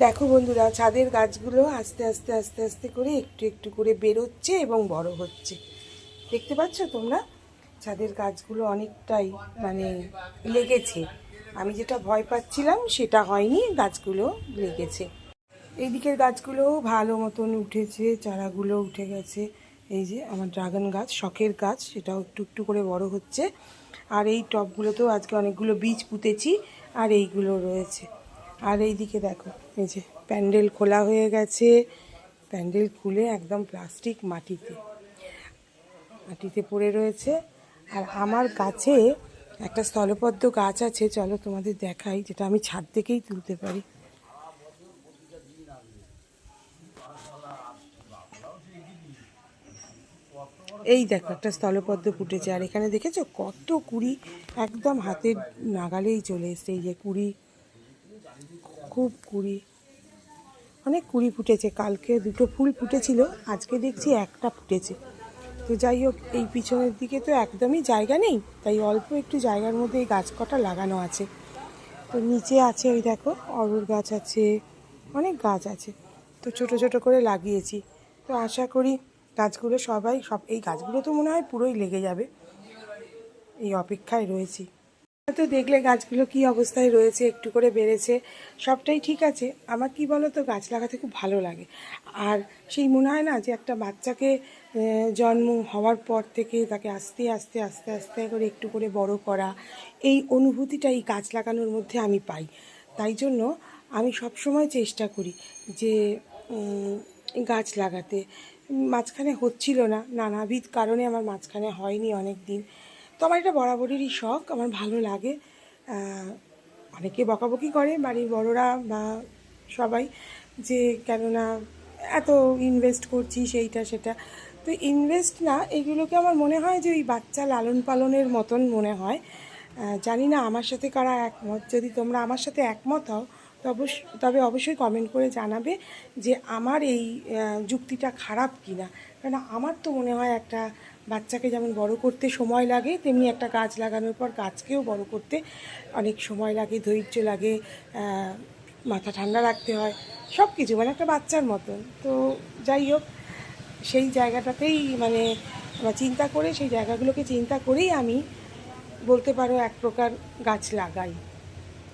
দেখো বন্ধুরা, ছাদের গাছগুলো আস্তে আস্তে আস্তে আস্তে করে একটু একটু করে বেরোচ্ছে এবং বড় হচ্ছে। দেখতে পাচ্ছ তোমরা? ছাদের গাছগুলো অনেকটাই মানে লেগেছে। আমি যেটা ভয় পাচ্ছিলাম সেটা হয়নি, গাছগুলো লেগেছে। এই দিকের গাছগুলোও ভালো মতন উঠেছে, চারাগুলো উঠে গেছে। এই যে আমার ড্রাগন গাছ, শখের গাছ, সেটাও একটু একটু করে বড় হচ্ছে। আর এই টবগুলোতেও আজকে অনেকগুলো বীজ পুঁতেছি, আর এইগুলো রয়েছে। আর এই দিকে দেখো, এই যে প্যান্ডেল খোলা হয়ে গেছে। প্যান্ডেল খুলে একদম প্লাস্টিক মাটিতে মাটিতে পড়ে রয়েছে। আর আমার গাছে একটা স্থলপদ্ম গাছ আছে, চলো তোমাদের দেখাই, যেটা আমি ছাদ থেকেই তুলতে পারি। এই দেখো, একটা স্থলপদ্ম ফুটেছে। আর এখানে দেখেছো কত কুড়ি, একদম হাতের নাগালেই চলে এসছে। এই যে কুড়ি, খুব কুড়ি, অনেক কুড়ি ফুটেছে। কালকে দুটো ফুল ফুটেছিল, আজকে দেখছি একটা ফুটেছে। তো যাই হোক, এই পিছনের দিকে তো একদমই জায়গা নেই, তাই অল্প একটু জায়গার মধ্যে এই গাছ কটা লাগানো আছে। তো নিচে আছে ওই দেখো, অরুর গাছ আছে, অনেক গাছ আছে। তো ছোট ছোট করে লাগিয়েছি। তো আশা করি গাছগুলো সব এই গাছগুলো তো মনে হয় পুরোই লেগে যাবে। এই অপেক্ষায় রয়েছি। তো দেখলে গাছগুলো কি অবস্থায় রয়েছে, একটু করে বেড়েছে, সবটাই ঠিক আছে। আমার কি বলো তো, গাছ লাগাতে খুব ভালো লাগে। আর সেই মনে হয় না যে একটা বাচ্চাকে জন্ম হওয়ার পর থেকে তাকে আস্তে আস্তে আস্তে আস্তে করে একটু করে বড় করা, এই অনুভূতিটা এই গাছ লাগানোর মধ্যে আমি পাই। তাই জন্য আমি সব সময় চেষ্টা করি যে গাছ লাগাতে। মাঝখানে হচ্ছিল না, নানাবিধ কারণে আমার মাঝখানে হয়নি অনেক দিন। তো আমার এটা বরাবরেরই শখ, আমার ভালো লাগে। অনেকে বকাবকি করে বাড়ির বড়রা বা সবাই, যে কেননা এত ইনভেস্ট করছি সেইটা সেটা। তো ইনভেস্ট না, এগুলোকে আমার মনে হয় যে ওই বাচ্চা লালন পালনের মতন মনে হয়। জানি না আমার সাথে কারা একমত। যদি তোমরা আমার সাথে একমত হও তবে অবশ্যই কমেন্ট করে জানাবে যে আমার এই যুক্তিটা খারাপ কি না। কারণ আমার তো মনে হয় একটা বাচ্চাকে যেমন বড় করতে সময় লাগে, তেমনি একটা গাছ লাগানোর পর গাছকেও বড় করতে অনেক সময় লাগে, ধৈর্য লাগে, মাথা ঠান্ডা রাখতে হয়, সব কিছু মানে একটা বাচ্চার মতন। তো যাই হোক, সেই জায়গাটাতেই মানে চিন্তা করে, সেই জায়গাগুলোকে চিন্তা করেই আমি বলতে পারো এক প্রকার গাছ লাগাই।